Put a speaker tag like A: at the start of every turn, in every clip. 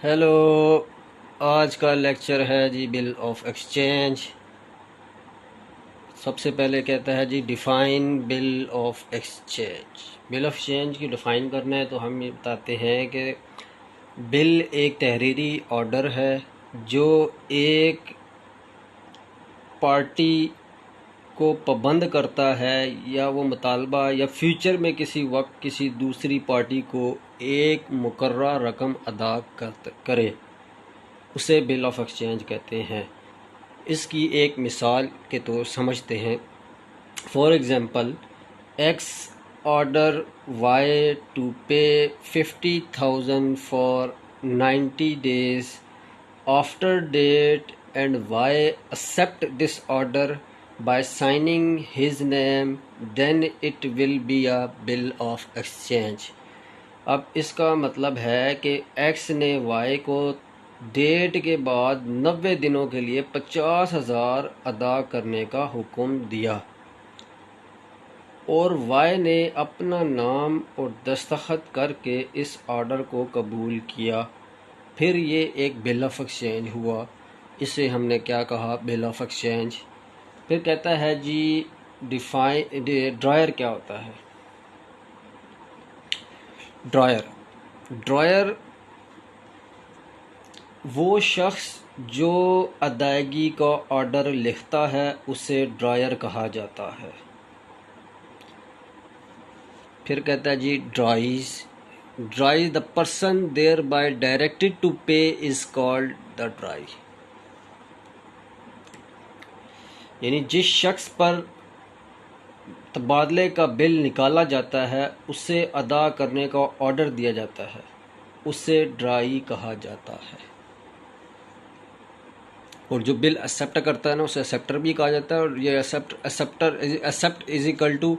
A: Hello. आज का lecture है जी बिल ऑफ एक्सचेंज। सबसे पहले कहता है जी define bill of exchange. Bill of exchange की डिफ़ाइन करना है तो हम ये बताते हैं कि बिल एक तहरीरी ऑर्डर है जो एक पार्टी को पाबंद करता है या वो मुतालबा या फ्यूचर में किसी वक्त किसी दूसरी पार्टी को एक मुकर्रर रकम अदा करे, उसे बिल ऑफ एक्सचेंज कहते हैं। इसकी एक मिसाल के तौर समझते हैं। For example, X order Y to pay 50,000 for 90 days after date and Y accept this order by signing his name, then it will be a bill of exchange। अब इसका मतलब है कि एक्स ने वाई को डेट के बाद 90 दिनों के लिए 50,000 अदा करने का हुक्म दिया और वाई ने अपना नाम और दस्तखत करके इस ऑर्डर को कबूल किया। फिर ये एक बिल ऑफ एक्सचेंज हुआ। इसे हमने क्या कहा? Bill of exchange. फिर कहता है जी डिफाइन ड्रायर क्या होता है? ड्रायर ड्रायर वो शख्स जो अदायगी का ऑर्डर लिखता है उसे ड्रायर कहा जाता है। फिर कहता है जी drawee the person thereby directed to pay is called the drawee. यानी जिस शख्स पर तबादले का बिल निकाला जाता है, उसे अदा करने का ऑर्डर दिया जाता है, उसे ड्राई कहा जाता है। और जो बिल एक्सेप्ट करता है ना, उसे एक्सेप्टर भी कहा जाता है। और ये accept is equal to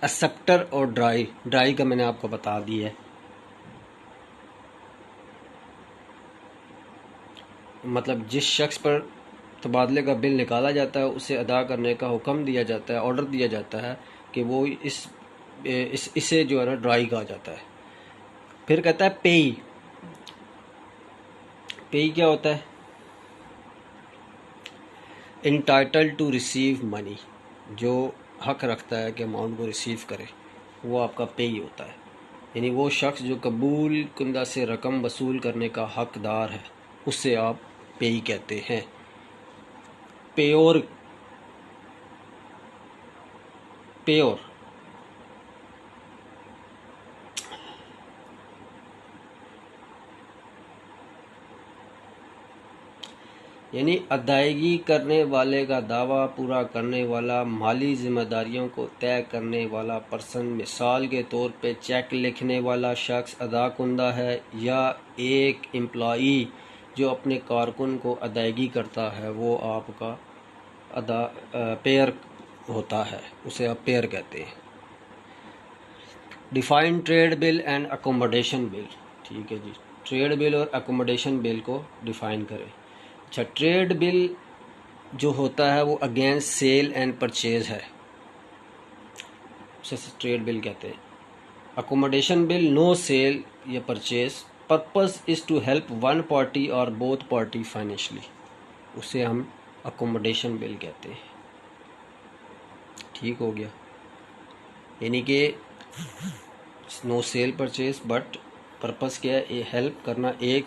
A: acceptor और ड्राई का मैंने आपको बता दिया है। मतलब जिस शख्स पर तबादले का बिल निकाला जाता है उसे अदा करने का हुक्म दिया जाता है, ऑर्डर दिया जाता है कि वो इसे जो है ना ड्राई कहा जाता है। फिर कहता है पेई। पेई क्या होता है? इंटाइटल टू रिसीव मनी, जो हक रखता है कि अमाउंट को रिसीव करे, वो आपका पेई होता है। यानी वो शख्स जो कबूल कुंदा से रकम वसूल करने का हकदार है, उससे आप पेई कहते हैं। पेयोर पेयोर यानी अदायगी करने वाले का दावा पूरा करने वाला, माली जिम्मेदारियों को तय करने वाला पर्सन। मिसाल के तौर पे चेक लिखने वाला शख्स अदा कुंदा है, या एक एम्प्लॉई जो अपने कारकुन को अदायगी करता है, वो आपका पेयर होता है, उसे आप पेयर कहते हैं। Define trade bill and accommodation bill. ठीक है जी, ट्रेड बिल और अकोमोडेशन बिल को डिफाइन करें। अच्छा, ट्रेड बिल जो होता है वो अगेंस्ट सेल एंड परचेज है, उसे ट्रेड बिल कहते हैं। अकोमोडेशन बिल नो सेल या purchase, purpose is to help one party और बोथ पार्टी फाइनेंशियली, उसे हम अकोमोडेशन बिल कहते हैं। ठीक हो गया। यानी कि no sale purchase but purpose क्या है? ये हेल्प करना एक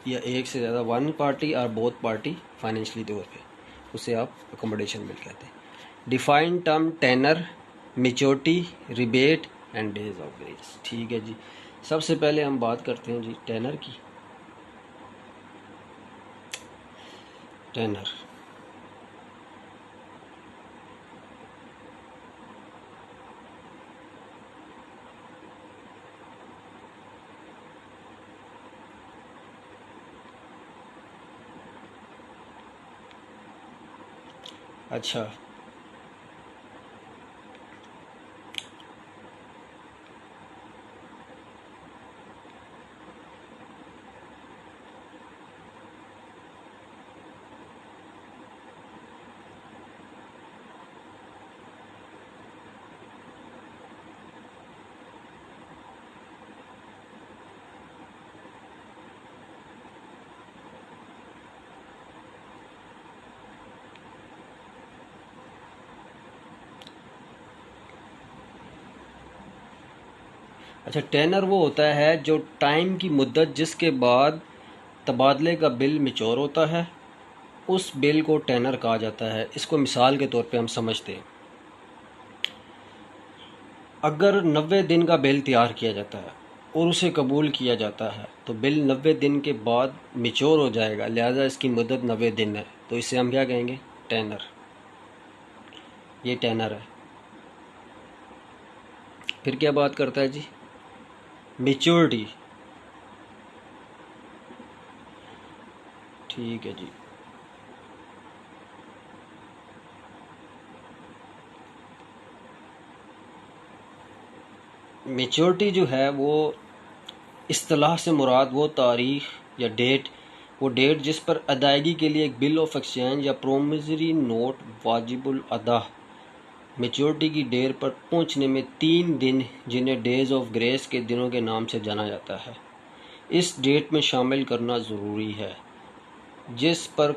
A: या एक से ज़्यादा, वन पार्टी और बोथ पार्टी फाइनेंशियली तौर पे, उसे आप अकोमोडेशन बिल कहते हैं। Define term tenor, maturity, rebate and days of grace. ठीक है जी, सबसे पहले हम बात करते हैं जी टेनर की। टेनर अच्छा, अच्छा, टेनर वो होता है जो टाइम की मुद्दत जिसके बाद तबादले का बिल मैच्योर होता है, उस बिल को टेनर कहा जाता है। इसको मिसाल के तौर पे हम समझते हैं। अगर 90 दिन का बिल तैयार किया जाता है और उसे कबूल किया जाता है तो बिल 90 दिन के बाद मैच्योर हो जाएगा, लिहाजा इसकी मुद्दत 90 दिन है, तो इसे हम क्या कहेंगे? टेनर। ये टेनर है। फिर क्या बात करता है जी? मैच्योरिटी। ठीक है जी। मैच्योरिटी जो है वो इस्तिलाह से मुराद वो तारीख या डेट, वो डेट जिस पर अदायगी के लिए एक बिल ऑफ एक्सचेंज या प्रोमिसरी नोट वाजिबुल अदा मैच्योरिटी की डेट पर पहुंचने में 3 दिन, जिन्हें डेज ऑफ ग्रेस के दिनों के नाम से जाना जाता है, इस डेट में शामिल करना ज़रूरी है। जिस पर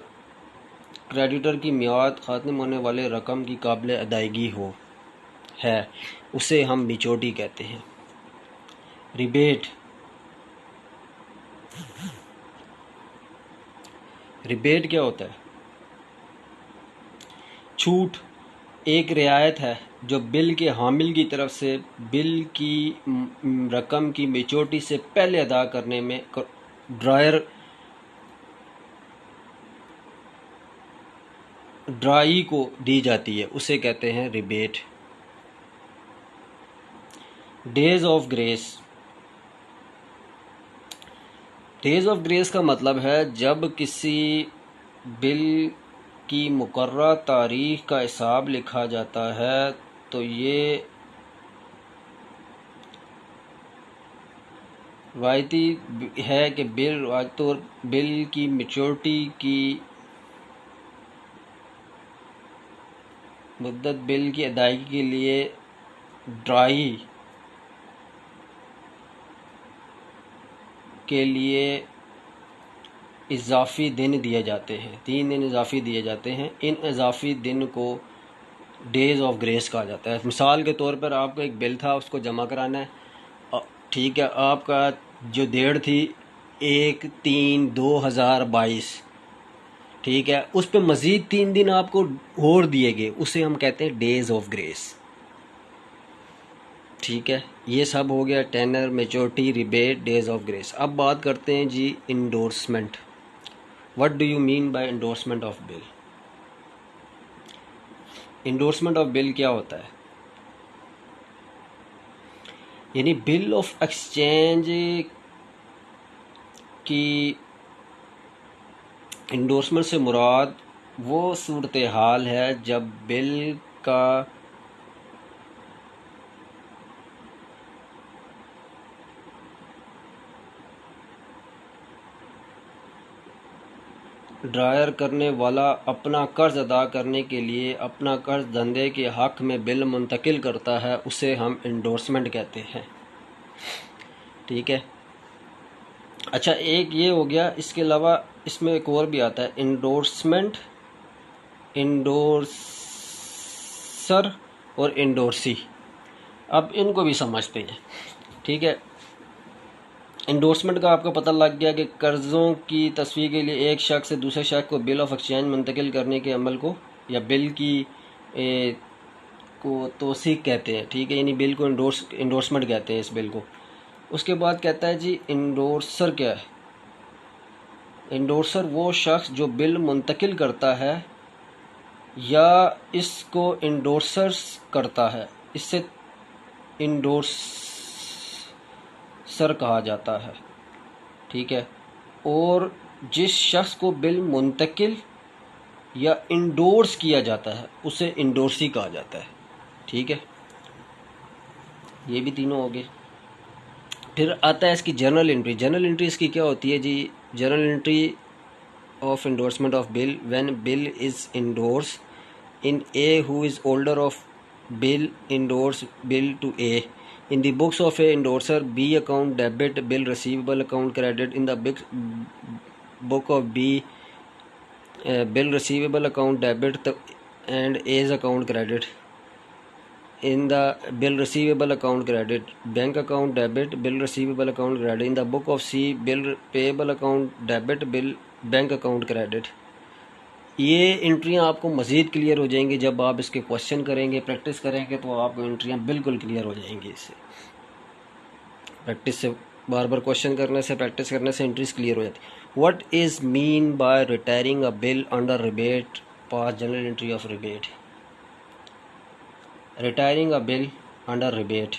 A: क्रेडिटर की मियाद ख़त्म होने वाले रकम की काबिल अदायगी हो है, उसे हम मैच्योरिटी कहते हैं। रिबेट। रिबेट क्या होता है? छूट। एक रियायत है जो बिल के हामिल की तरफ से बिल की रकम की मैच्योरिटी से पहले अदा करने में ड्राई को दी जाती है, उसे कहते हैं rebate. Days of grace. Days of grace का मतलब है जब किसी बिल की मुकर्रर तारीख का हिसाब लिखा जाता है तो ये वायती है कि बिल की मैच्योरिटी की मुद्दत बिल की अदायगी के लिए ड्राई के लिए इजाफ़ी दिन दिए जाते हैं। 3 दिन इजाफ़ी दिए जाते हैं। इन इजाफ़ी दिन को डेज़ ऑफ ग्रेस कहा जाता है। मिसाल के तौर पर आपका एक बिल था, उसको जमा कराना है, ठीक है, आपका जो डेट थी 1/3/2022, ठीक है, उस पर मज़ीद 3 दिन आपको और दिए गए, उसे हम कहते हैं डेज़ ऑफ ग्रेस। ठीक है, ये सब हो गया tenor, maturity, rebate, days of grace. अब बात करते हैं जी endorsement. What do you mean by endorsement of bill? Endorsement of bill क्या होता है? यानी बिल ऑफ एक्सचेंज की इंडोर्समेंट से मुराद वो सूरत हाल है जब बिल का ड्रायर करने वाला अपना कर्ज अदा करने के लिए अपना कर्ज धंधे के हक में बिल मुंतकिल करता है, उसे हम इंडोर्समेंट कहते हैं। ठीक है। अच्छा, एक ये हो गया, इसके अलावा इसमें एक और भी आता है, इंडोर्समेंट, इंडोर्सर और इंडोर्सी। अब इनको भी समझते हैं। ठीक है, इंडोर्समेंट का आपको पता लग गया कि कर्ज़ों की तस्वीर के लिए एक शख्स से दूसरे शख्स को बिल ऑफ एक्सचेंज मुंतकिल करने के अमल को या बिल की को तौसीक कहते हैं। ठीक है, यानी बिल को इंडोर्समेंट कहते हैं इस बिल को। उसके बाद कहता है जी इंडोर्सर क्या है? इंडोर्सर वो शख्स जो बिल मुंतकिल करता है या इसको इंडोर्सर्स करता है, इससे इंडोर्सर कहा जाता है। ठीक है, और जिस शख्स को बिल मुंतकिल या इंडोर्स किया जाता है उसे इंडोर्सी कहा जाता है। ठीक है, ये भी तीनों हो गए। फिर आता है इसकी जर्नल एंट्री। जर्नल एंट्री इसकी क्या होती है जी? Journal entry of endorsement of bill: when bill is endorsed in A, who is holder of bill, endorse bill to A in the books of a endorser. B account debit, bill receivable account credit in the book of B, bill receivable account debit and A's account credit. in the bill receivable account credit, bank account debit, bill receivable account credit. In the book of C, bill payable account debit, bill bank account credit. ये एंट्रियाँ आपको मज़ीद clear हो जाएंगी जब आप इसके question करेंगे, practice करेंगे, तो आपको एंट्रियाँ बिल्कुल क्लियर हो जाएंगी। इससे प्रैक्टिस से, बार बार क्वेश्चन करने से, प्रैक्टिस करने से एंट्रीज क्लियर हो जाती। What is mean by retiring a bill under rebate pass general entry of rebate? Retiring a bill under rebate,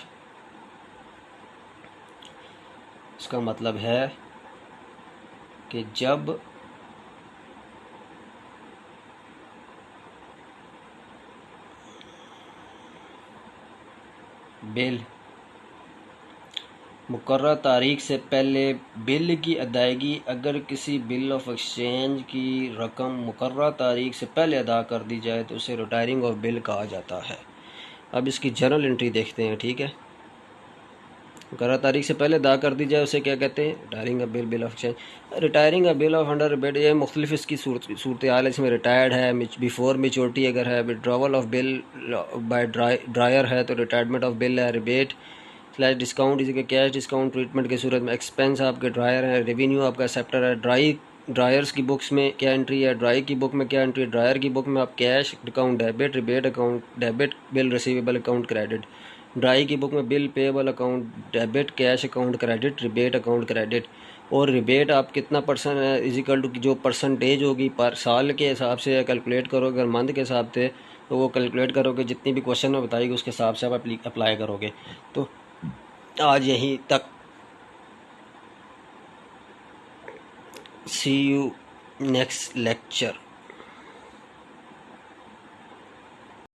A: इसका मतलब है कि जब बिल मुकर्रर तारीख से पहले बिल की अदायगी अगर किसी बिल ऑफ एक्सचेंज की रकम मुकर्रर तारीख से पहले अदा कर दी जाए तो उसे रिटायरिंग ऑफ बिल कहा जाता है। अब इसकी जर्नल एंट्री देखते हैं, ठीक है। मुकर्रर तारीख से पहले अदा कर दी जाए उसे क्या कहते हैं? Retiring a bill, bill of exchange. Retiring a bill of under rebate, ये मुख्तलिफ इसकी सूरत हाल है। इसमें रिटायर्ड है, बिफोर मेच्योरिटी अगर है, withdrawal of bill bye dryer है तो रिटायरमेंट ऑफ बिल है, रिबेट स्लैश डिस्काउंट इसी के कैश डिस्काउंट ट्रीटमेंट की सूरत में, एक्सपेंस आपके ड्रायर है, रेवेन्यू आपका सेप्टर है। ड्रायर्स की बुक्स में क्या एंट्री है, ड्राई की बुक में क्या एंट्री है? ड्रायर की बुक में आप cash account debit, rebate account debit, bill receivable account credit. Dry की बुक में bill payable account debit, cash account credit, rebate account credit. और रिबेट आप कितना परसेंट है इजिकल टू जो परसेंटेज होगी पर साल के हिसाब से कैलकुलेट करोगे, अगर मंथ के हिसाब से तो वो कैलकुलेट करोगे, जितनी भी क्वेश्चन में बताएगी उसके हिसाब से आप अप्लाई करोगे। तो आज यहीं तक। सी यू नेक्स्ट लेक्चर।